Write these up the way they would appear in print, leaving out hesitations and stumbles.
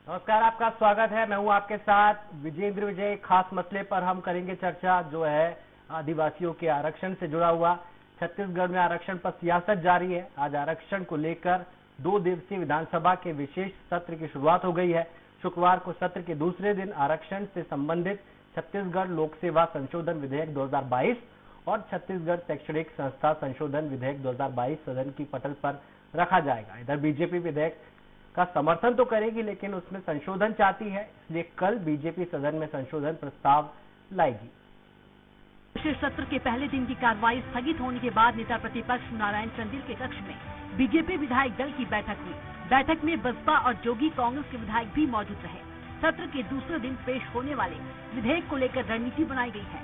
नमस्कार, आपका स्वागत है। मैं हूं आपके साथ विजेंद्र विजय। खास मसले पर हम करेंगे चर्चा, जो है आदिवासियों के आरक्षण से जुड़ा हुआ। छत्तीसगढ़ में आरक्षण पर सियासत जारी है। आज आरक्षण को लेकर 2 दिवसीय विधानसभा के विशेष सत्र की शुरुआत हो गई है। शुक्रवार को सत्र के दूसरे दिन आरक्षण से संबंधित छत्तीसगढ़ लोक सेवा संशोधन विधेयक 2022 और छत्तीसगढ़ शैक्षणिक संस्था संशोधन विधेयक 2022 सदन की पटल पर रखा जाएगा। इधर बीजेपी विधेयक का समर्थन तो करेगी, लेकिन उसमें संशोधन चाहती है, इसलिए कल बीजेपी सदन में संशोधन प्रस्ताव लाएगी। विशेष सत्र के पहले दिन की कार्रवाई स्थगित होने के बाद नेता प्रतिपक्ष नारायण चंदेल के कक्ष में बीजेपी विधायक दल की बैठक हुई। बैठक में बसपा और जोगी कांग्रेस के विधायक भी मौजूद रहे। सत्र के दूसरे दिन पेश होने वाले विधेयक को लेकर रणनीति बनाई गई है।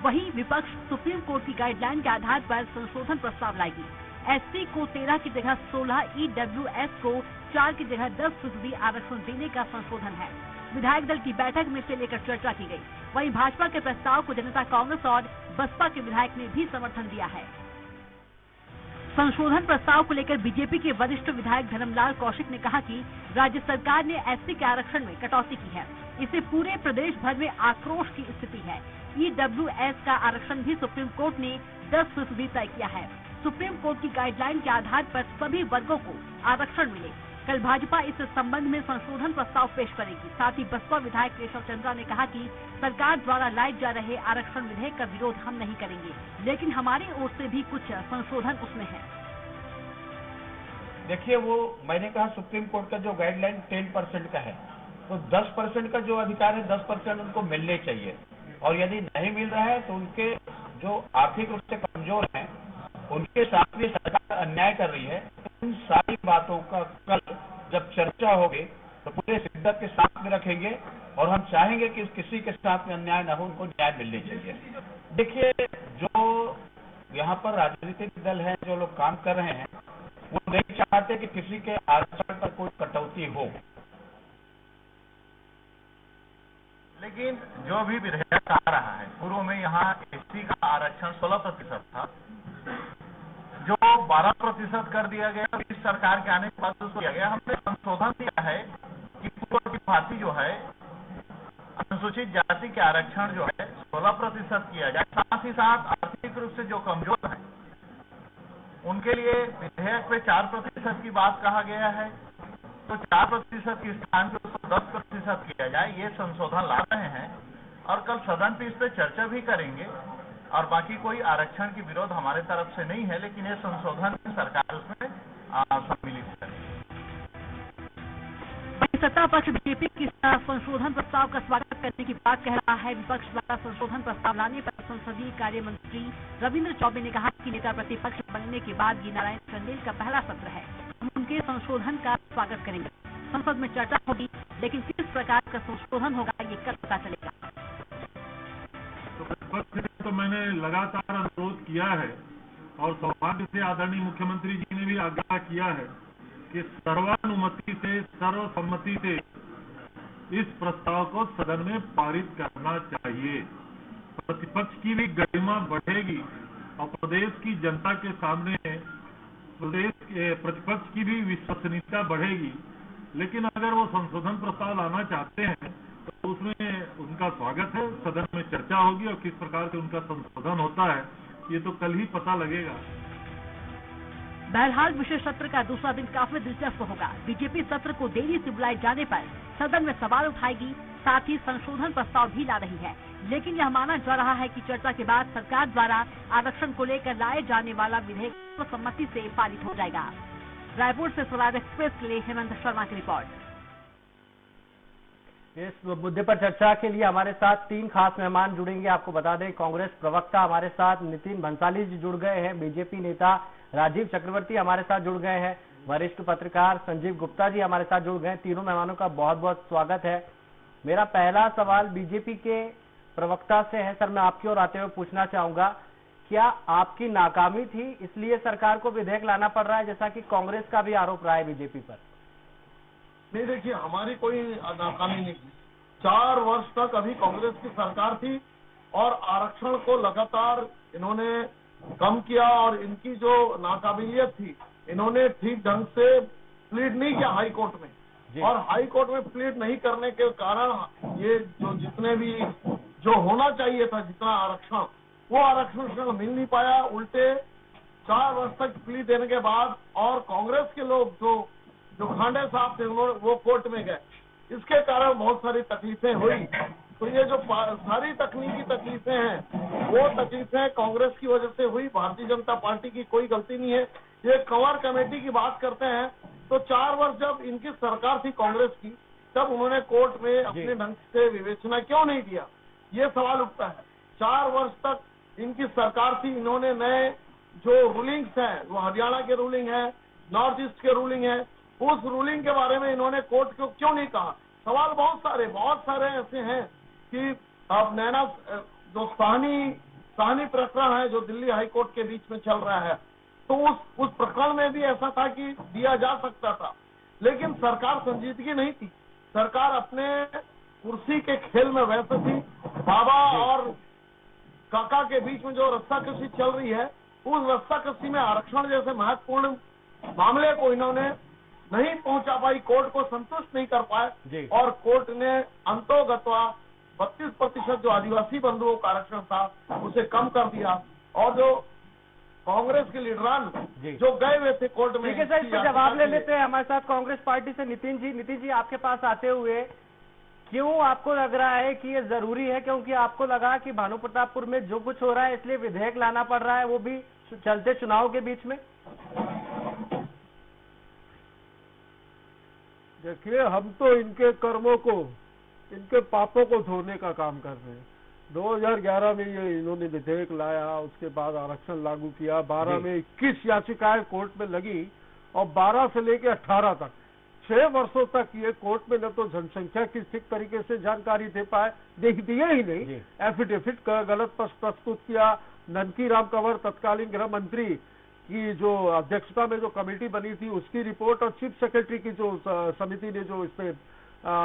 वहीं विपक्ष सुप्रीम कोर्ट की गाइडलाइन के आधार पर संशोधन प्रस्ताव लाएगी। एससी को 13 की जगह 16, ईडब्ल्यूएस को 4 की जगह 10% आरक्षण देने का संशोधन है। विधायक दल की बैठक में इसे लेकर चर्चा की गई। वहीं भाजपा के प्रस्ताव को जनता कांग्रेस और बसपा के विधायक ने भी समर्थन दिया है। संशोधन प्रस्ताव को लेकर बीजेपी के वरिष्ठ विधायक धर्मलाल कौशिक ने कहा कि राज्य सरकार ने एससी के आरक्षण में कटौती की है। इससे पूरे प्रदेश भर में आक्रोश की स्थिति है। ईडब्ल्यूएस का आरक्षण भी सुप्रीम कोर्ट ने 10% तय किया है। सुप्रीम कोर्ट की गाइडलाइन के आधार पर सभी वर्गों को आरक्षण मिले। कल भाजपा इस संबंध में संशोधन प्रस्ताव पेश करेगी। साथ ही बसपा विधायक केशव चंद्रा ने कहा कि सरकार द्वारा लाए जा रहे आरक्षण विधेयक का विरोध हम नहीं करेंगे, लेकिन हमारी ओर से भी कुछ संशोधन उसमें है। देखिए, वो मैंने कहा सुप्रीम कोर्ट का जो गाइडलाइन 10% का है, तो 10% का जो अधिकार है 10% उनको मिलने चाहिए। और यदि नहीं मिल रहा है तो उनके जो आर्थिक रूप से कमजोर हैं उनके साथ भी सरकार अन्याय कर रही है। इन सारी बातों का कल जब चर्चा होगी तो पूरे शिद्दत के साथ में रखेंगे और हम चाहेंगे कि किसी के साथ में अन्याय न हो, उनको न्याय मिलनी चाहिए। देखिए, जो यहाँ पर राजनीतिक दल है, जो लोग काम कर रहे हैं, वो नहीं चाहते कि किसी के आरक्षण पर कोई कटौती हो। लेकिन जो भी विधेयक आ रहा है, पूर्व में यहाँ एससी का आरक्षण 16% था, जो 12% कर दिया गया। इस सरकार के आने के बाद उसको दिया गया। हमने संशोधन दिया है कि पूर्व की भांति जो है अनुसूचित जाति के आरक्षण जो है 16% किया जाए। साथ ही साथ आर्थिक रूप से जो कमजोर है उनके लिए विधेयक पे 4% की बात कहा गया है, तो 4% के स्थान पर उसको 10% किया जाए। ये संशोधन ला रहे हैं और कल सदन पे इस पे चर्चा भी करेंगे। और बाकी कोई आरक्षण की विरोध हमारे तरफ से नहीं है, लेकिन ये संशोधन सरकार उसमें सम्मिलित करेगी। सत्ता पक्ष बीजेपी की संशोधन प्रस्ताव का स्वागत करने की बात कह रहा है। विपक्ष द्वारा संशोधन प्रस्ताव लाने पर संसदीय कार्य मंत्री रविंद्र चौबे ने कहा कि नेता प्रतिपक्ष बनने के बाद ये नारायण चंदेल का पहला सत्र है। हम उनके संशोधन का स्वागत करेंगे। संसद में चर्चा होगी, लेकिन किस प्रकार का संशोधन होगा ये कल पता चलेगा। तो मैंने लगातार अनुरोध किया है और सौभाग्य से आदरणीय मुख्यमंत्री जी ने भी आग्रह किया है कि सर्वानुमति से, सर्वसम्मति से इस प्रस्ताव को सदन में पारित करना चाहिए। प्रतिपक्ष की भी गरिमा बढ़ेगी और प्रदेश की जनता के सामने प्रदेश के प्रतिपक्ष की भी विश्वसनीयता बढ़ेगी। लेकिन अगर वो संशोधन प्रस्ताव लाना चाहते हैं तो उसमें उनका स्वागत है। सदन में चर्चा होगी और किस प्रकार से उनका संशोधन होता है ये तो कल ही पता लगेगा। बहरहाल विशेष सत्र का दूसरा दिन काफी दिलचस्प होगा। बीजेपी सत्र को देरी से बुलाए जाने पर सदन में सवाल उठाएगी, साथ ही संशोधन प्रस्ताव भी ला रही है। लेकिन यह माना जा रहा है कि चर्चा के बाद सरकार द्वारा आरक्षण को लेकर लाए जाने वाला विधेयक सर्वसम्मति से पारित हो जाएगा। रायपुर से स्वराज एक्सप्रेस के लिए हेमंत शर्मा की रिपोर्ट। इस मुद्दे पर चर्चा के लिए हमारे साथ 3 खास मेहमान जुड़ेंगे। आपको बता दें, कांग्रेस प्रवक्ता हमारे साथ नितिन भंसाली जी जुड़ गए हैं, बीजेपी नेता राजीव चक्रवर्ती हमारे साथ जुड़ गए हैं, वरिष्ठ पत्रकार संजीव गुप्ता जी हमारे साथ जुड़ गए हैं। तीनों मेहमानों का बहुत बहुत स्वागत है। मेरा पहला सवाल बीजेपी के प्रवक्ता से है। सर, मैं आपकी ओर आते हुए पूछना चाहूंगा, क्या आपकी नाकामी थी इसलिए सरकार को विधेयक लाना पड़ रहा है, जैसा कि कांग्रेस का भी आरोप रहा है बीजेपी पर? नहीं, देखिए, हमारी कोई नाकामी नहीं थी। 4 वर्ष तक अभी कांग्रेस की सरकार थी और आरक्षण को लगातार इन्होंने कम किया और इनकी जो नाकाबिलियत थी, इन्होंने ठीक ढंग से प्लीड नहीं किया हाई कोर्ट में। और हाई कोर्ट में प्लीड नहीं करने के कारण ये जो जितने भी जो होना चाहिए था जितना आरक्षण, वो आरक्षण मिल नहीं पाया। उल्टे 4 वर्ष तक प्ली देने के बाद और कांग्रेस के लोग जो खांडे साहब थे उन्होंने वो कोर्ट में गए, इसके कारण बहुत सारी तकलीफें हुई। तो ये जो सारी तकनीकी तकलीफें हैं वो तकलीफें कांग्रेस की वजह से हुई, भारतीय जनता पार्टी की कोई गलती नहीं है। ये कंवर कमेटी की बात करते हैं तो 4 वर्ष जब इनकी सरकार थी कांग्रेस की, तब उन्होंने कोर्ट में अपने ढंग से विवेचना क्यों नहीं दिया, ये सवाल उठता है। 4 वर्ष तक इनकी सरकार थी, इन्होंने नए जो रूलिंग्स हैं, वो हरियाणा के रूलिंग है, नॉर्थ ईस्ट के रूलिंग है, उस रूलिंग के बारे में इन्होंने कोर्ट को क्यों नहीं कहा। सवाल बहुत सारे ऐसे हैं कि अब नैना जो साहनी प्रकरण है जो दिल्ली हाई कोर्ट के बीच में चल रहा है, तो उस प्रकरण में भी ऐसा था कि दिया जा सकता था, लेकिन सरकार संजीदगी नहीं थी। सरकार अपने कुर्सी के खेल में व्यस्त थी। बाबा और काका के बीच में जो रस्साकशी चल रही है, उस रस्साकशी में आरक्षण जैसे महत्वपूर्ण मामले को इन्होंने नहीं पहुंचा पाई, कोर्ट को संतुष्ट नहीं कर पाए और कोर्ट ने अंतोगत्वा 32% जो आदिवासी बंधुओं का आरक्षण था उसे कम कर दिया। और जो कांग्रेस के लीडरान जो गए हुए थे कोर्ट में, ठीक है सर, इसका जवाब ले लेते हैं हमारे साथ कांग्रेस पार्टी से नितिन जी आपके पास आते हुए, क्यों आपको लग रहा है कि ये जरूरी है? क्योंकि आपको लगा कि भानु प्रतापपुर में जो कुछ हो रहा है इसलिए विधेयक लाना पड़ रहा है, वो भी चलते चुनाव के बीच में। देखिए, हम तो इनके कर्मों को, इनके पापों को धोने का काम कर रहे हैं। 2011 में ये इन्होंने विधेयक लाया, उसके बाद आरक्षण लागू किया। 12 में 21 याचिकाएं कोर्ट में लगी और 12 से लेकर 18 तक 6 वर्षों तक ये कोर्ट में न तो जनसंख्या की ठीक तरीके से जानकारी दे पाए, दिए ही नहीं, एफिडेविट का गलत प्रस्तुत किया। ननकी राम कंवर तत्कालीन गृह मंत्री की जो अध्यक्षता में जो कमेटी बनी थी उसकी रिपोर्ट और चीफ सेक्रेटरी की जो समिति ने जो इसमें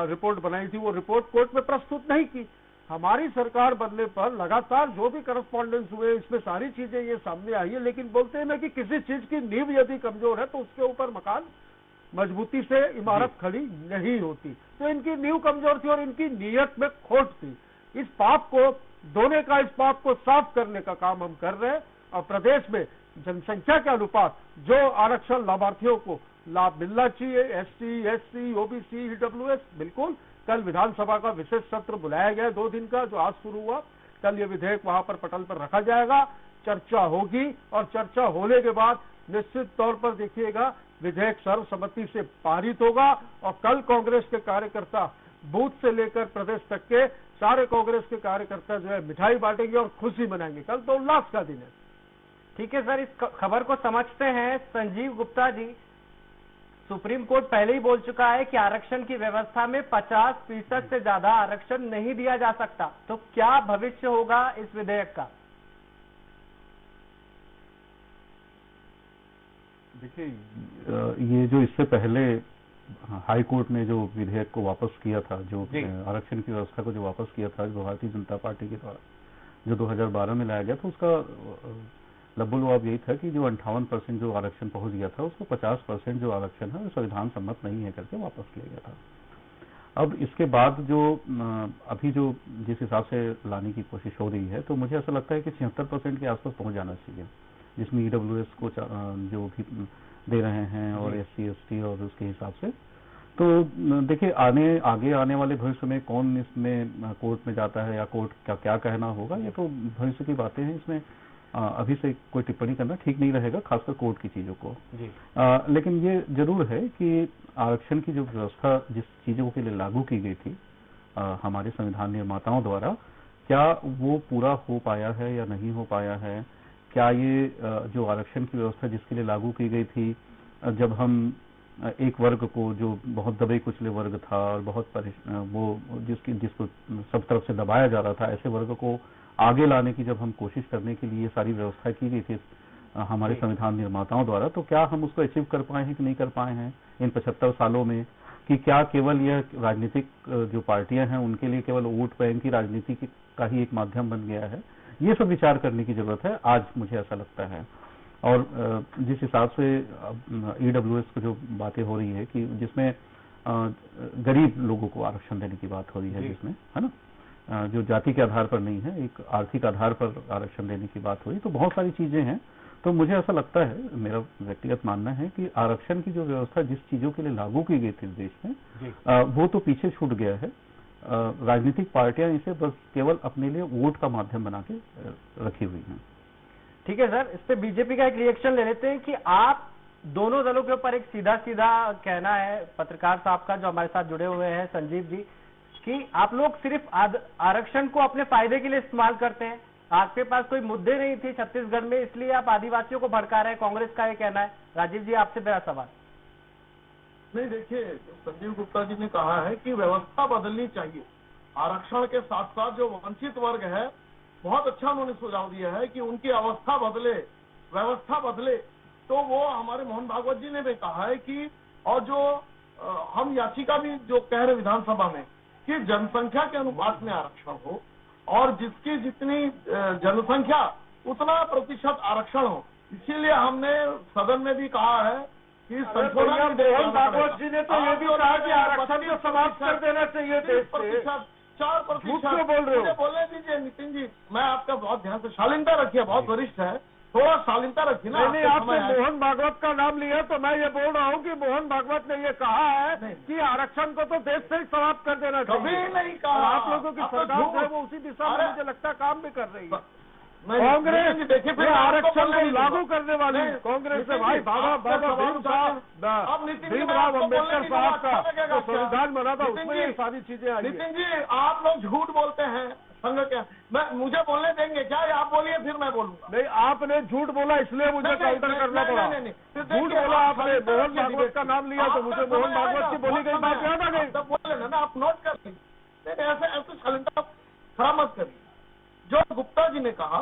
रिपोर्ट बनाई थी वो रिपोर्ट कोर्ट में प्रस्तुत नहीं की। हमारी सरकार बनने पर लगातार जो भी करस्पॉन्डेंस हुए इसमें सारी चीजें ये सामने आई है, लेकिन बोलते हैं ना कि किसी चीज की नींव यदि कमजोर है तो उसके ऊपर मकान मजबूती से इमारत खड़ी नहीं होती। तो इनकी नींव कमजोर थी और इनकी नीयत में खोट थी। इस पाप को धोने का, इस पाप को साफ करने का काम हम कर रहे हैं और प्रदेश में जनसंख्या के अनुपात जो आरक्षण लाभार्थियों को लाभ मिलना चाहिए, एसटी, एससी, ओबीसी, ईडब्ल्यूएस, बिल्कुल। कल विधानसभा का विशेष सत्र बुलाया गया 2 दिन का, जो आज शुरू हुआ। कल ये विधेयक वहां पर पटल पर रखा जाएगा, चर्चा होगी और चर्चा होने के बाद निश्चित तौर पर देखिएगा विधेयक सर्वसम्मति से पारित होगा और कल कांग्रेस के कार्यकर्ता बूथ से लेकर प्रदेश तक के सारे कांग्रेस के कार्यकर्ता जो है मिठाई बांटेंगे और खुशी मनाएंगे। कल तो उल्लास का दिन है। ठीक है सर, इस खबर को समझते हैं। संजीव गुप्ता जी, सुप्रीम कोर्ट पहले ही बोल चुका है कि आरक्षण की व्यवस्था में 50% से ज्यादा आरक्षण नहीं दिया जा सकता, तो क्या भविष्य होगा इस विधेयक का? देखिए, ये जो इससे पहले हाई कोर्ट ने जो विधेयक को वापस किया था, जो आरक्षण की व्यवस्था को जो वापस किया था भारतीय जनता पार्टी के द्वारा, जो 2012 में लाया गया था, उसका लब्बुलवाब यही था कि जो 58% जो आरक्षण पहुंच गया था उसको 50% जो आरक्षण है संविधान सम्मत नहीं है करके वापस लिया गया था। अब इसके बाद जो अभी जो जिस हिसाब से लाने की कोशिश हो रही है, तो मुझे ऐसा लगता है कि 76% के आसपास पहुंच जाना चाहिए, जिसमें ईडब्ल्यूएस को जो भी दे रहे हैं और एससी, एसटी और उसके हिसाब से। तो देखिए, आगे आने वाले भविष्य में कौन इसमें कोर्ट में जाता है या कोर्ट का क्या कहना होगा, ये तो भविष्य की बातें हैं। इसमें अभी से कोई टिप्पणी करना ठीक नहीं रहेगा, खासकर कोर्ट की चीजों को। लेकिन ये जरूर है कि आरक्षण की जो व्यवस्था जिस चीजों के लिए लागू की गई थी हमारे संविधान निर्माताओं द्वारा, क्या वो पूरा हो पाया है या नहीं हो पाया है? क्या ये जो आरक्षण की व्यवस्था जिसके लिए लागू की गई थी, जब हम एक वर्ग को जो बहुत दबे कुचले वर्ग था और बहुत वो जिसको सब तरफ से दबाया जा रहा था, ऐसे वर्ग को आगे लाने की जब हम कोशिश करने के लिए सारी व्यवस्था की गई थी हमारे संविधान निर्माताओं द्वारा, तो क्या हम उसको अचीव कर पाए हैं कि नहीं कर पाए हैं इन 75 सालों में? कि क्या केवल यह राजनीतिक जो पार्टियां हैं उनके लिए केवल वोट बैंक की राजनीति का ही एक माध्यम बन गया है? ये सब विचार करने की जरूरत है आज, मुझे ऐसा लगता है। और जिस हिसाब से ईडब्ल्यूएस की जो बातें हो रही है कि जिसमें गरीब लोगों को आरक्षण देने की बात हो रही है जिसमें, है ना, जो जाति के आधार पर नहीं है, एक आर्थिक आधार पर आरक्षण देने की बात हो रही। तो बहुत सारी चीजें हैं। तो मुझे ऐसा लगता है, मेरा व्यक्तिगत मानना है कि आरक्षण की जो व्यवस्था जिस चीजों के लिए लागू की गई थी देश में, वो तो पीछे छूट गया है। राजनीतिक पार्टियां इसे बस केवल अपने लिए वोट का माध्यम बना के रखी हुई हैं। ठीक है सर, इस पे बीजेपी का एक रिएक्शन ले लेते हैं कि आप दोनों दलों के ऊपर एक सीधा सीधा कहना है पत्रकार साहब का जो हमारे साथ जुड़े हुए हैं, संजीव जी, कि आप लोग सिर्फ आरक्षण को अपने फायदे के लिए इस्तेमाल करते हैं। आपके पास कोई मुद्दे नहीं थे छत्तीसगढ़ में, इसलिए आप आदिवासियों को भड़का रहे हैं, कांग्रेस का ये कहना है। राजीव जी, आपसे मेरा सवाल। नहीं, देखिए, संजीव गुप्ता जी ने कहा है कि व्यवस्था बदलनी चाहिए। आरक्षण के साथ साथ जो वंचित वर्ग है, बहुत अच्छा उन्होंने सुझाव दिया है कि उनकी अवस्था बदले, व्यवस्था बदले। तो वो हमारे मोहन भागवत जी ने भी कहा है कि, और जो हम याचिका भी जो कह रहे विधानसभा में कि जनसंख्या के अनुपात में आरक्षण हो और जिसकी जितनी जनसंख्या उतना प्रतिशत आरक्षण हो। इसीलिए हमने सदन में भी कहा है कि मोहन भागवत जी ने तो ये भी कहा कि आरक्षण को समाप्त कर देना चाहिए। 4% बोल रहे हो। बोलने दीजिए नितिन जी, मैं आपका बहुत ध्यान से, शालीनता रखिए, बहुत वरिष्ठ है, थोड़ा शालीनता रखिए ना। नहीं, आपने मोहन भागवत का नाम लिया तो मैं ये बोल रहा हूँ कि मोहन भागवत ने ये कहा है कि आरक्षण को तो देश से ही समाप्त कर देना चाहिए। कभी नहीं कहा। आप लोगों की सरकार है वो उसी दिशा में मुझे लगता है काम भी कर रही है। कांग्रेस देखिए फिर आरक्षण को लागू करने वाली कांग्रेस से भाई बाबा भीमराव अम्बेडकर साहब का जो संविधान बना था उसमें ये सारी चीजें आई। नितिन जी, आप लोग झूठ बोलते हैं संघ के। मुझे बोलने देंगे क्या? आप बोलिए फिर मैं बोलूंगा। नहीं, आपने झूठ बोला इसलिए मुझे काउंटर करना पड़ा। झूठ बोला आपने, मोहन भागवत का नाम लिया तो मुझे मोहन भागवत की बोली गई बात याद आ गई। तब बोले ना, आप नोट कर लीजिए। ऐसे शालीनता खराब मत करिए। जो गुप्ता जी ने कहा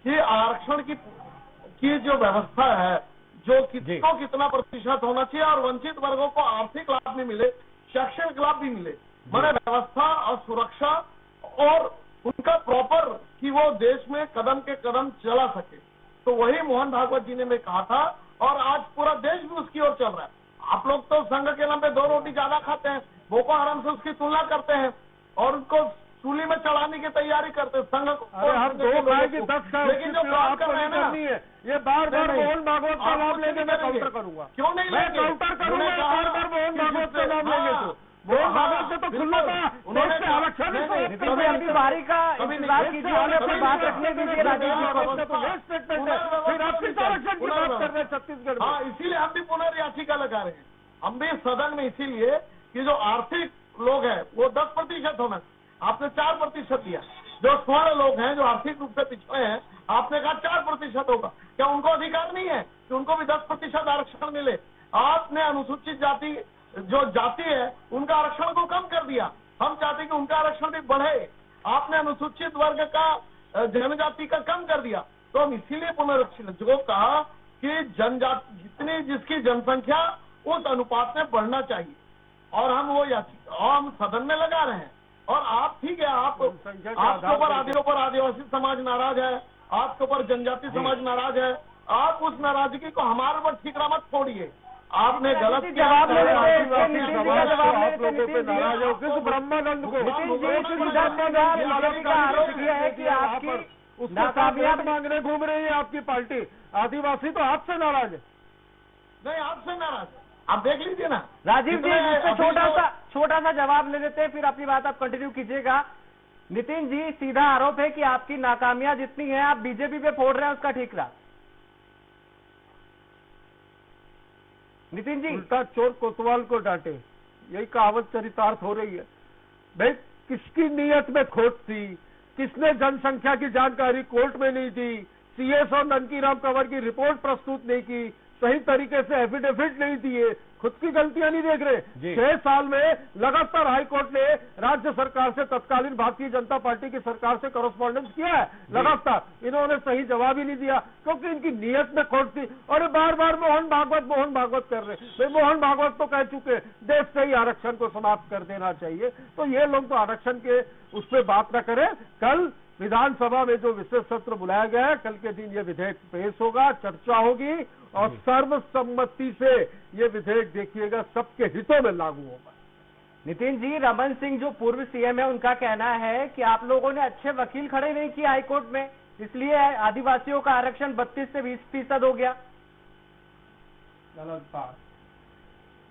कि आरक्षण की जो व्यवस्था है, जो किसको कितना प्रतिशत होना चाहिए और वंचित वर्गों को आर्थिक लाभ भी मिले, शैक्षणिक लाभ भी मिले, मैंने व्यवस्था और सुरक्षा और उनका प्रॉपर कि वो देश में कदम के कदम चला सके, तो वही मोहन भागवत जी ने मैं कहा था। और आज पूरा देश भी उसकी ओर चल रहा है। आप लोग तो संघ के नाम पे 2 रोटी ज्यादा खाते हैं, बोको हराम से उसकी तुलना करते हैं और उनको सूली में चढ़ाने की तैयारी करते हैं संघ को। हम 2 भाई की 10 का, लेकिन जो काम करनी है ये बार बार मोहन भागवत का नाम लेने में काउंटर करूंगा। क्यों नहीं? मैं काउंटर करूंगा बार बार मोहन भागवत का नाम लेंगे तो। मोहन भागवत से तो खुला था, उन्होंने आरक्षण अभी बारी का इंतजार कीजिए, अपनी बात रखने दीजिए। राजीव जी तो ये स्टेटमेंट है, फिर आप किस आरक्षण की बात कर रहे हैं छत्तीसगढ़ में? हाँ, इसीलिए हम भी पुनर्याचिका लगा रहे हैं। हम भी सदन में इसीलिए कि जो आर्थिक लोग हैं वो 10% होना, आपने 4% दिया। जो स्वर्ण लोग हैं जो आर्थिक रूप से पिछड़े हैं, आपने कहा 4% होगा। क्या उनको अधिकार नहीं है कि उनको भी 10% आरक्षण मिले? आपने अनुसूचित जाति जो जाति है उनका आरक्षण को कम कर दिया। हम चाहते कि उनका आरक्षण भी बढ़े। आपने अनुसूचित वर्ग का, जनजाति का कम कर दिया। तो हम इसीलिए पुनरीक्षण जो कहा कि जनजाति जितनी जिसकी जनसंख्या उस अनुपात में बढ़ना चाहिए, और हम वो याचिका हम सदन में लगा रहे हैं। और आप ठीक है, आपके ऊपर आदिवासी समाज नाराज है, आपके ऊपर जनजाति समाज नाराज है। आप उस नाराजगी को हमारे ऊपर ठीकरा मत छोड़िए। आपने गलत जवाब आप लोगों पे नाराज हो किस ब्रह्मानंद को? आरोप किया है कि आपकी उसका कामयाब मांगने घूम रही है आपकी पार्टी। आदिवासी तो आपसे नाराज है। नहीं, आपसे नाराज, आप देख लीजिए ना। राजीव जी, इससे छोटा सा जवाब ले लेते हैं, फिर अपनी बात आप कंटिन्यू कीजिएगा। नितिन जी, सीधा आरोप है कि आपकी नाकामियां जितनी है आप बीजेपी पे फोड़ रहे हैं, उसका ठीकरा। नितिन जी, उल्टा चोर कोतवाल को डांटे, यही कहावत चरितार्थ हो रही है। भाई, किसकी नीयत में खोट थी? किसने जनसंख्या की जानकारी कोर्ट में नहीं दी? सीएस और ननकीराम कंवर की रिपोर्ट प्रस्तुत नहीं की, सही तरीके से एफिडेविट नहीं दिए, खुद की गलतियां नहीं देख रहे। 6 साल में लगातार हाईकोर्ट ने राज्य सरकार से, तत्कालीन भारतीय जनता पार्टी की सरकार से कॉरेस्पॉन्डेंस किया है लगातार। इन्होंने सही जवाब ही नहीं दिया क्योंकि इनकी नीयत में खोट थी। और बार बार मोहन भागवत कर रहे। भाई, मोहन भागवत तो कह चुके देश से ही आरक्षण को समाप्त कर देना चाहिए। तो ये लोग तो आरक्षण के उस पर बात न करें। कल विधानसभा में जो विशेष सत्र बुलाया गया है, कल के दिन ये विधेयक पेश होगा, चर्चा होगी और सर्वसम्मति से ये विधेयक देखिएगा सबके हितों में लागू होगा। नितिन जी, रमन सिंह जो पूर्व सीएम है, उनका कहना है कि आप लोगों ने अच्छे वकील खड़े नहीं किए हाईकोर्ट में, इसलिए आदिवासियों का आरक्षण 32 से 20% हो गया। गलत बात,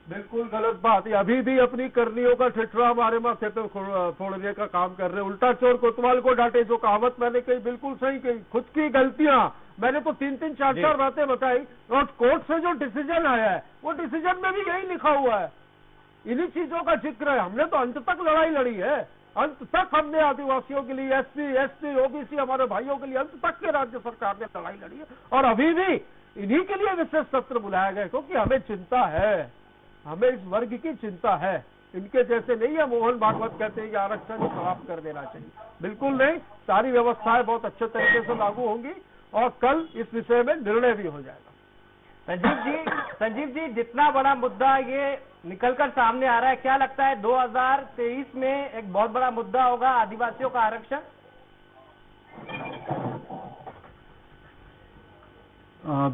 बिल्कुल गलत बात। अभी भी अपनी करनियों का ठिठुरा हमारे माथे पे फोड़ने का काम कर रहे हैं। उल्टा चोर कोतवाल को डांटे, जो कहावत मैंने कही बिल्कुल सही कही। खुद की गलतियां मैंने तो 3-3, 4-4 बातें बताई, और कोर्ट से जो डिसीजन आया है वो डिसीजन में भी यही लिखा हुआ है, इन्हीं चीजों का जिक्र है। हमने तो अंत तक लड़ाई लड़ी है, अंत तक हमने आदिवासियों के लिए, एससी, एसटी, ओबीसी हमारे भाइयों के लिए अंत तक के राज्य सरकार ने लड़ाई लड़ी है, और अभी भी इन्हीं के लिए विशेष सत्र बुलाया गया, क्योंकि हमें चिंता है, हमें इस वर्ग की चिंता है। इनके जैसे नहीं है मोहन भागवत कहते हैं कि आरक्षण समाप्त कर देना चाहिए, बिल्कुल नहीं। सारी व्यवस्थाएं बहुत अच्छे तरीके से लागू होंगी और कल इस विषय में निर्णय भी हो जाएगा। संजीव जी, जितना बड़ा मुद्दा ये निकलकर सामने आ रहा है, क्या लगता है 2023 में एक बहुत बड़ा मुद्दा होगा आदिवासियों का आरक्षण?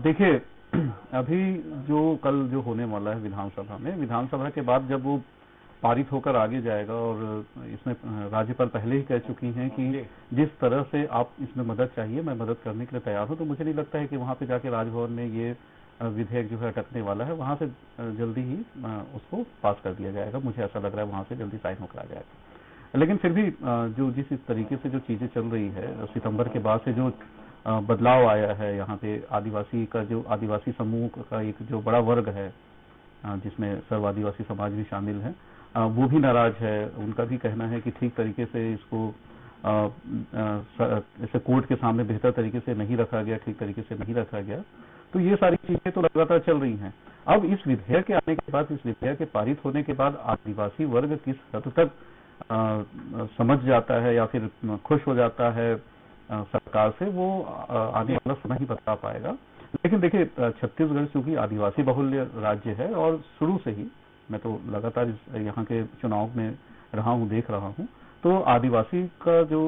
देखिए, अभी जो कल जो होने वाला है विधानसभा में, विधानसभा के बाद जब वो पारित होकर आगे जाएगा, और इसमें राज्यपाल पहले ही कह चुकी हैं कि जिस तरह से आप इसमें मदद चाहिए मैं मदद करने के लिए तैयार हूं, तो मुझे नहीं लगता है कि वहां पे जाके राजभवन में ये विधेयक जो है अटकने वाला है। वहां से जल्दी ही उसको पास कर दिया जाएगा, मुझे ऐसा लग रहा है वहां से जल्दी साइन होकर आ जाएगा। लेकिन फिर भी जो जिस तरीके से जो चीजें चल रही है, सितंबर के बाद से जो बदलाव आया है यहाँ पे, आदिवासी का जो आदिवासी समूह का एक जो बड़ा वर्ग है जिसमें सर्व आदिवासी समाज भी शामिल है, वो भी नाराज है। उनका भी कहना है कि ठीक तरीके से इसको ऐसे कोर्ट के सामने बेहतर तरीके से नहीं रखा गया, ठीक तरीके से नहीं रखा गया। तो ये सारी चीजें तो लगातार चल रही हैं। अब इस विधेयक के आने के बाद, इस विधेयक के पारित होने के बाद आदिवासी वर्ग किस हद तक समझ जाता है या फिर खुश हो जाता है सरकार से, वो आने वाला समय ही बता पाएगा। लेकिन देखिए, छत्तीसगढ़ चूंकि आदिवासी बहुल्य राज्य है, और शुरू से ही मैं तो लगातार यहाँ के चुनाव में रहा हूँ, देख रहा हूँ, तो आदिवासी का जो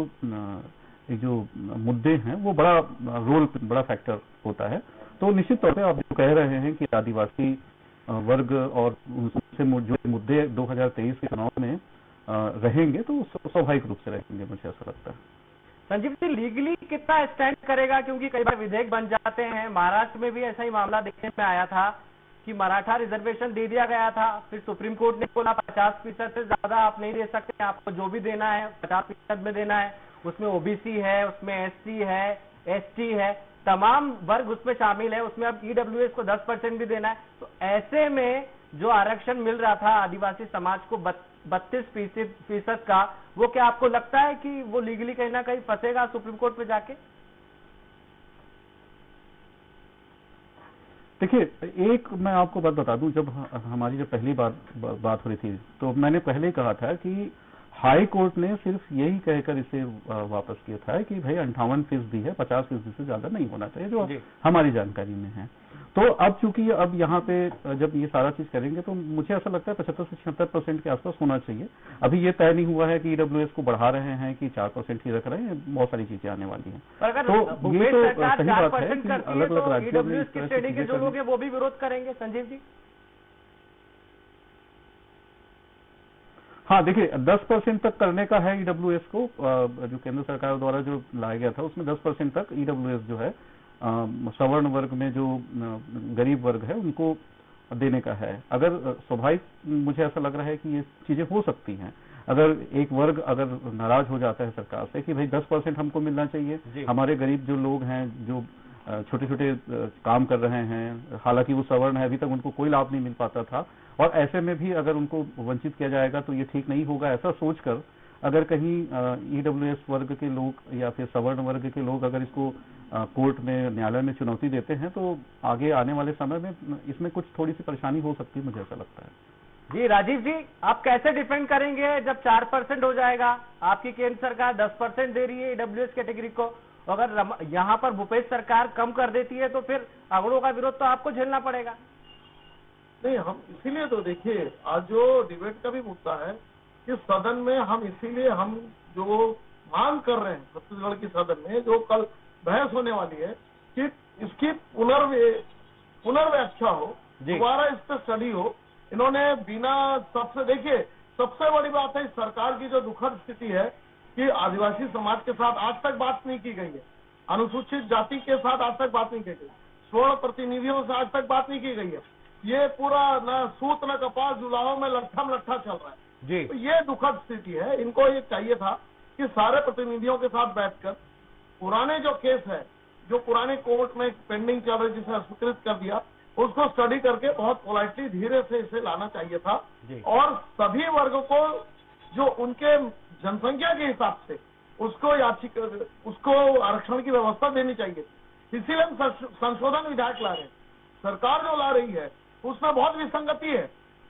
मुद्दे हैं वो बड़ा फैक्टर होता है। तो निश्चित तौर पे आप जो कह रहे हैं कि आदिवासी वर्ग और उनसे जो मुद्दे 2023 के चुनाव में रहेंगे, तो स्वाभाविक रूप से रहेंगे, मुझे ऐसा लगता है। संजीव जी, लीगली कितना स्टैंड करेगा? क्योंकि कई बार विधेयक बन जाते हैं, महाराष्ट्र में भी ऐसा ही मामला देखने में आया था कि मराठा रिजर्वेशन दे दिया गया था, फिर सुप्रीम कोर्ट ने बोला 50% से ज्यादा आप नहीं दे सकते, आपको जो भी देना है 50% में देना है। उसमें ओबीसी है, उसमें एससी है, एसटी है, तमाम वर्ग उसमें शामिल है, उसमें अब ईडब्ल्यूएस को 10% भी देना है। तो ऐसे में जो आरक्षण मिल रहा था आदिवासी समाज को 32% का, वो क्या आपको लगता है कि वो लीगली कहीं ना कहीं फंसेगा सुप्रीम कोर्ट में जाके? देखिए, एक मैं आपको बात बता दूं, जब हमारी जब पहली बात हो रही थी, तो मैंने पहले ही कहा था कि हाई कोर्ट ने सिर्फ यही कहकर इसे वापस किया था कि भाई 58% है, 50% से ज्यादा नहीं होना चाहिए, जो हमारी जानकारी में है। तो अब चूंकि अब यहाँ पे जब ये सारा चीज करेंगे, तो मुझे ऐसा लगता है 75 से 76% के आसपास होना चाहिए। अभी ये तय नहीं हुआ है कि ईडब्ल्यूएस को बढ़ा रहे हैं कि 4% ही रख रहे हैं, बहुत सारी चीजें आने वाली हैं। तो ये तो सही बात है कि अलग अलग राज्यों में जो लोग हैं वो भी विरोध करेंगे। संजीव जी, हाँ, देखिए 10% तक करने का है ईडब्ल्यूएस को, जो केंद्र सरकार द्वारा जो लाया गया था उसमें 10% तक ईडब्ल्यूएस जो है सवर्ण वर्ग में जो गरीब वर्ग है उनको देने का है। अगर स्वाभाविक मुझे ऐसा लग रहा है कि ये चीजें हो सकती हैं। अगर एक वर्ग अगर नाराज हो जाता है सरकार से कि भाई 10% हमको मिलना चाहिए, हमारे गरीब जो लोग हैं, जो छोटे छोटे काम कर रहे हैं, हालांकि वो सवर्ण है, अभी तक उनको कोई लाभ नहीं मिल पाता था, और ऐसे में भी अगर उनको वंचित किया जाएगा तो ये ठीक नहीं होगा। ऐसा सोचकर अगर कहीं ईडब्ल्यूएस वर्ग के लोग या फिर सवर्ण वर्ग के लोग अगर इसको कोर्ट में, न्यायालय में चुनौती देते हैं, तो आगे आने वाले समय में इसमें कुछ थोड़ी सी परेशानी हो सकती है, मुझे ऐसा लगता है। जी राजीव जी, आप कैसे डिफेंड करेंगे जब 4% हो जाएगा? आपकी केंद्र सरकार 10% दे रही है ईडब्ल्यूएस कैटेगरी को, अगर यहाँ पर भूपेश सरकार कम कर देती है तो फिर अगड़ों का विरोध तो आपको झेलना पड़ेगा। नहीं, हम इसीलिए तो देखिए आज जो डिबेट का भी मुद्दा है कि सदन में हम इसीलिए हम जो मांग कर रहे हैं छत्तीसगढ़ की सदन में जो कल बहस होने वाली है कि इसकी पुनर्व्याख्या हो, दोबारा इस पर स्टडी हो। इन्होंने बिना सबसे, देखिए सबसे बड़ी बात है इस सरकार की जो दुखद स्थिति है कि आदिवासी समाज के साथ आज तक बात नहीं की गई है, अनुसूचित जाति के साथ आज तक बात नहीं की गई, स्वर्ण प्रतिनिधियों से आज तक बात नहीं की गई है। ये पूरा न सूत न कपास जुलाहों में लट्ठा चल रहा है जी। तो ये दुखद स्थिति है। इनको ये चाहिए था कि सारे प्रतिनिधियों के साथ बैठकर पुराने जो केस है, जो पुराने कोर्ट में पेंडिंग चल रहे जिसे स्वीकृत कर दिया, उसको स्टडी करके बहुत पोलाइटली धीरे से इसे लाना चाहिए था और सभी वर्गों को जो उनके जनसंख्या के हिसाब से उसको आरक्षण की व्यवस्था देनी चाहिए। इसीलिए हम संशोधन विधेयक ला रहे हैं। सरकार जो ला रही है उसमें बहुत विसंगति है।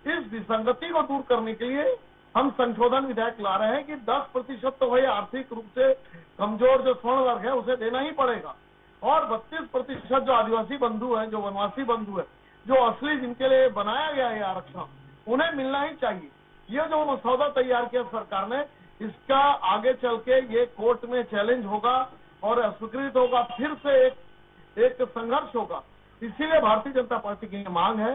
इस विसंगति को दूर करने के लिए हम संशोधन विधेयक ला रहे हैं कि 10% तो भाई आर्थिक रूप से कमजोर जो स्वर्ण वर्ग है उसे देना ही पड़ेगा और 32% जो आदिवासी बंधु है, जो वनवासी बंधु है, जो असली जिनके लिए बनाया गया है आरक्षण, उन्हें मिलना ही चाहिए। ये जो मसौदा तैयार किया सरकार ने, इसका आगे चल के ये कोर्ट में चैलेंज होगा और अस्वीकृत होगा, फिर से एक संघर्ष होगा। इसीलिए भारतीय जनता पार्टी की मांग है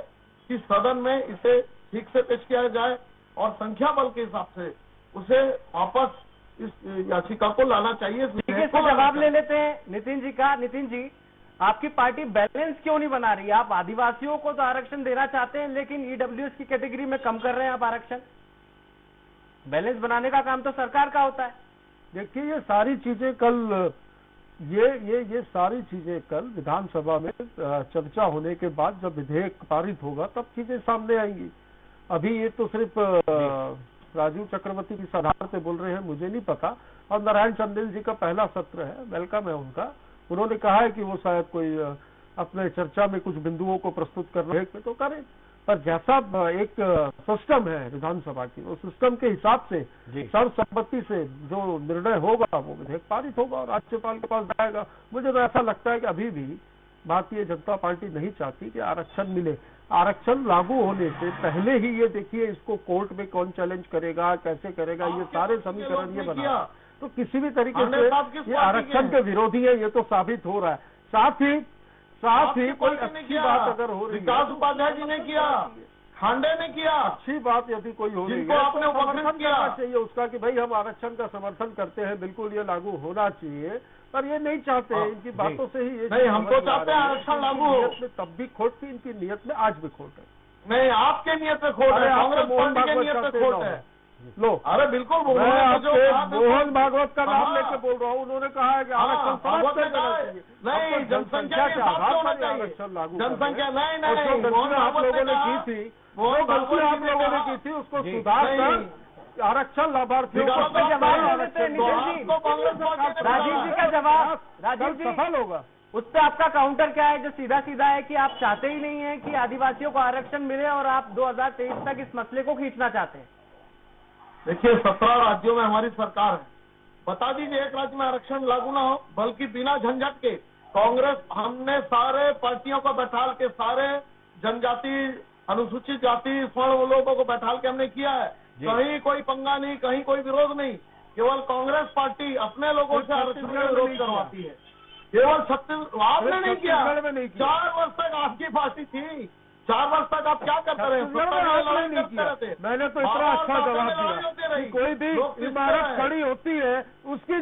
कि सदन में इसे ठीक से पेश किया जाए और संख्या बल के हिसाब से उसे वापस इस याचिका को लाना चाहिए। जवाब ले लेते हैं नितिन जी का। नितिन जी, आपकी पार्टी बैलेंस क्यों नहीं बना रही? आप आदिवासियों को तो आरक्षण देना चाहते हैं लेकिन ईडब्ल्यूएस की कैटेगरी में कम कर रहे हैं आप आरक्षण। बैलेंस बनाने का काम तो सरकार का होता है। देखिए ये सारी चीजें कल ये सारी चीजें कल विधानसभा में चर्चा होने के बाद जब विधेयक पारित होगा तब चीजें सामने आएंगी। अभी ये तो सिर्फ राजीव चक्रवर्ती की आधार पे बोल रहे हैं, मुझे नहीं पता। और नारायण चंदेल जी का पहला सत्र है, वेलकम है उनका। उन्होंने कहा है कि वो शायद कोई अपने चर्चा में कुछ बिंदुओं को प्रस्तुत कर रहे हैं तो करें, पर जैसा एक सिस्टम है विधानसभा की, उस सिस्टम के हिसाब से सर्वसम्मति से जो निर्णय होगा वो विधेयक पारित होगा और राज्यपाल के पास जाएगा। मुझे तो ऐसा लगता है कि अभी भी भारतीय जनता पार्टी नहीं चाहती कि आरक्षण मिले। आरक्षण लागू होने से पहले ही ये देखिए इसको कोर्ट में कौन चैलेंज करेगा, कैसे करेगा, ये सारे समीकरण ये बना, तो किसी भी तरीके से ये आरक्षण के विरोधी है, ये तो साबित हो रहा है। साथ ही कोई अच्छी बात अगर हो रही है, विकास उपाध्याय जी ने किया, खांडे ने किया, अच्छी बात यदि कोई हो रही है आपने समर्थन करना चाहिए उसका कि भाई हम आरक्षण का समर्थन करते हैं, बिल्कुल ये लागू होना चाहिए। पर ये नहीं चाहते हैं, इनकी बातों से ही ये नहीं, हम तो चाहते हैं आरक्षण लागू हो। तब भी खोट थी, इनकी नियत में आज भी खोट है। नहीं, आपके नियत में खोट है, कांग्रेस पार्टी के नियत में खोट है। लो, अरे बिल्कुल मोहन भागवत का नाम लेके बोल रहा हूँ। उन्होंने कहा है कि आरक्षण नहीं, जनसंख्या के हिसाब से होना चाहिए। जनसंख्या नहीं, मोहन आप लोगों ने की थी, वो गलती आप लोगों ने की थी, उसको सुधार कर आरक्षण लाभार्थियों को राजीव जी का जवाब, राजीव जी सफल होगा। उस पर आपका काउंटर क्या है जो सीधा सीधा है कि आप चाहते ही नहीं है कि आदिवासियों को आरक्षण मिले और आप 2023 तक इस मसले को खींचना चाहते हैं? देखिए 17 राज्यों में हमारी सरकार है, बता दीजिए एक राज्य में आरक्षण लागू ना हो, बल्कि बिना झंझट के कांग्रेस, हमने सारे पार्टियों को बैठाल के, सारे जनजाति, अनुसूचित जाति, स्वर्ण लोगों को बैठाल के हमने किया है। कहीं कोई पंगा नहीं, कहीं कोई विरोध नहीं। केवल कांग्रेस पार्टी अपने लोगों से आरक्षण का विरोध करवाती है। केवल छत्तीसगढ़ आपने नहीं किया। 4 वर्ष तक आपकी पार्टी थी, 4 वर्ष तक आप क्या करते रहे? मैंने तो इतना अच्छा जवाब दिया कि कोई भी इमारत खड़ी होती है उसकी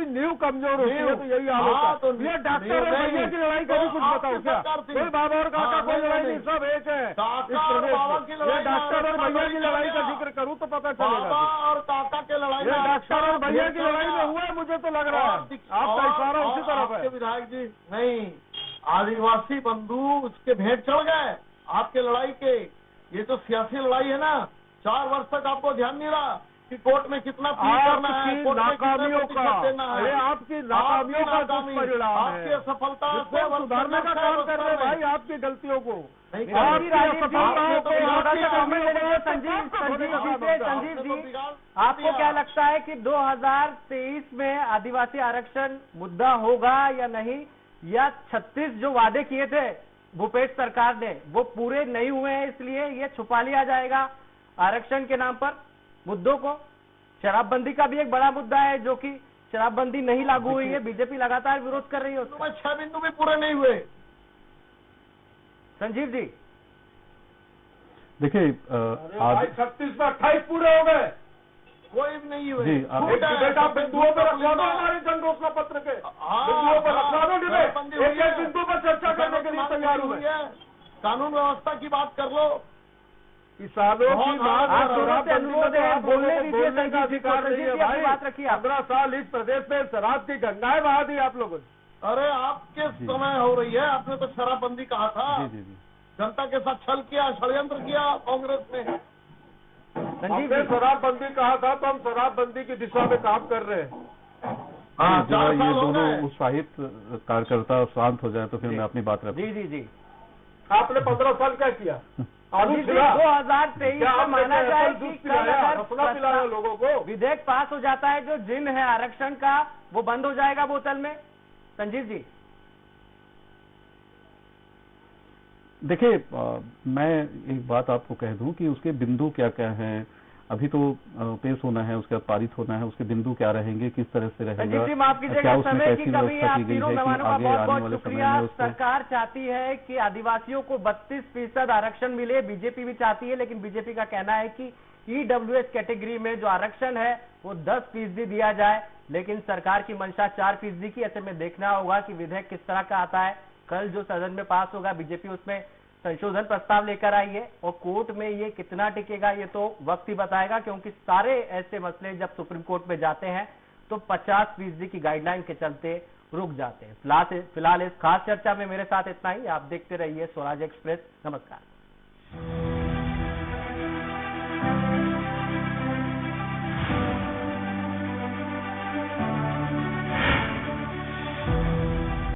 नींव कमजोर होती है, तो यही हाल होता है। ये डॉक्टर और भैया की लड़ाई का भी कुछ बताओ क्या? कोई बाबा और काका कोई लड़ाई नहीं, सब एक है इस प्रदेश में। ये डॉक्टर और भैया की लड़ाई का जिक्र करूँ तो पता चलेगा। और काका के लड़ाई, ये डॉक्टर और भैया की लड़ाई में हुआ है, मुझे तो लग रहा है आपका इशारा उसी तरफ है। विधायक जी नहीं, आदिवासी बंधु उसके भेंट चढ़ गए आपके लड़ाई के। ये तो सियासी लड़ाई है ना। 4 वर्ष तक आपको ध्यान नहीं रहा कि कोर्ट में कितना फी करना है, कोर्ट में कितना प्रतिशत देना है। आपकी नाकामियों का दुष्परिणाम है। आपकी असफलता से सुधारने का काम कर रहे हैं भाई, आपकी गलतियों को। संजीव जी, आपको क्या लगता है कि 2023 में आदिवासी आरक्षण मुद्दा होगा या नहीं, या 36 जो वादे किए थे भूपेश सरकार ने वो पूरे नहीं हुए हैं इसलिए ये छुपा लिया जाएगा आरक्षण के नाम पर मुद्दों को? शराबबंदी का भी एक बड़ा मुद्दा है जो कि शराबबंदी नहीं लागू हुई है, बीजेपी लगातार विरोध कर रही है उसका। 6 बिंदु भी पूरे नहीं हुए। संजीव जी देखिए भाई 36 में 28 पूरे हो गए, कोई भी नहीं हुए। जी, डिबेट आप बिंदुओं पर रखवा दो, हमारे जन घोषणा पत्र के बिंदुओं पर रखवा दो डिबेट, एक एक बिंदु पर चर्चा करने के लिए तैयार हुए। कानून व्यवस्था की बात कर लो, किसानों की मांग आप दोनों से अनुरोध है, बोलने दीजिए, बोलने का अधिकार नहीं है भाई। बात रखिए आप। 15 साल इस प्रदेश में शराब की गंगाएं बहा दी आप लोगों ने। अरे आपके समय हो रही है, आपने तो शराबबंदी कहा था, जी जी जी जनता के साथ छल किया, षड्यंत्र किया कांग्रेस ने। हमने शराबबंदी कहा था तो हम शराबबंदी की दिशा में काम कर रहे हैं। हाँ, जरा 4 ये साल हो दोनों गए। उत्साहित कार्यकर्ता शांत हो जाए तो फिर मैं अपनी बात रखूं। जी जी जी, आपने 15 साल क्या किया? आलू जी, खिला? 2023 क्या को आपने माना क्या जाए एप्पल कि जूस कल पिलाया, अगर रसना पिलाया लोगों को? विधेयक पास हो जाता है, जो जिन है आरक्षण का वो बंद हो जाएगा बोतल में। संजीव जी, देखिए मैं एक बात आपको कह दूं कि उसके बिंदु क्या क्या हैं। अभी तो पेश होना है, उसके बाद पारित होना है, उसके बिंदु क्या रहेंगे, किस तरह से रहेगा, संजीव जी माफ क्या कीजिएगा, उसमें समय की कैसी कमी है। व्यवस्था आप की गई तीनों है कि मेहमानों का आगे बहुत आने बहुत वाले समय शुक्रिया। में उसको सरकार चाहती है कि आदिवासियों को 32% आरक्षण मिले, बीजेपी भी चाहती है, लेकिन बीजेपी का कहना है कि ईडब्ल्यूएस कैटेगरी में जो आरक्षण है वो 10% दिया जाए, लेकिन सरकार की मंशा 4% की। ऐसे में देखना होगा कि विधेयक किस तरह का आता है। कल जो सदन में पास होगा, बीजेपी उसमें संशोधन प्रस्ताव लेकर आई है, और कोर्ट में ये कितना टिकेगा ये तो वक्त ही बताएगा, क्योंकि सारे ऐसे मसले जब सुप्रीम कोर्ट में जाते हैं तो 50% की गाइडलाइन के चलते रुक जाते हैं। फिलहाल इस खास चर्चा में मेरे साथ इतना ही। आप देखते रहिए स्वराज एक्सप्रेस। नमस्कार।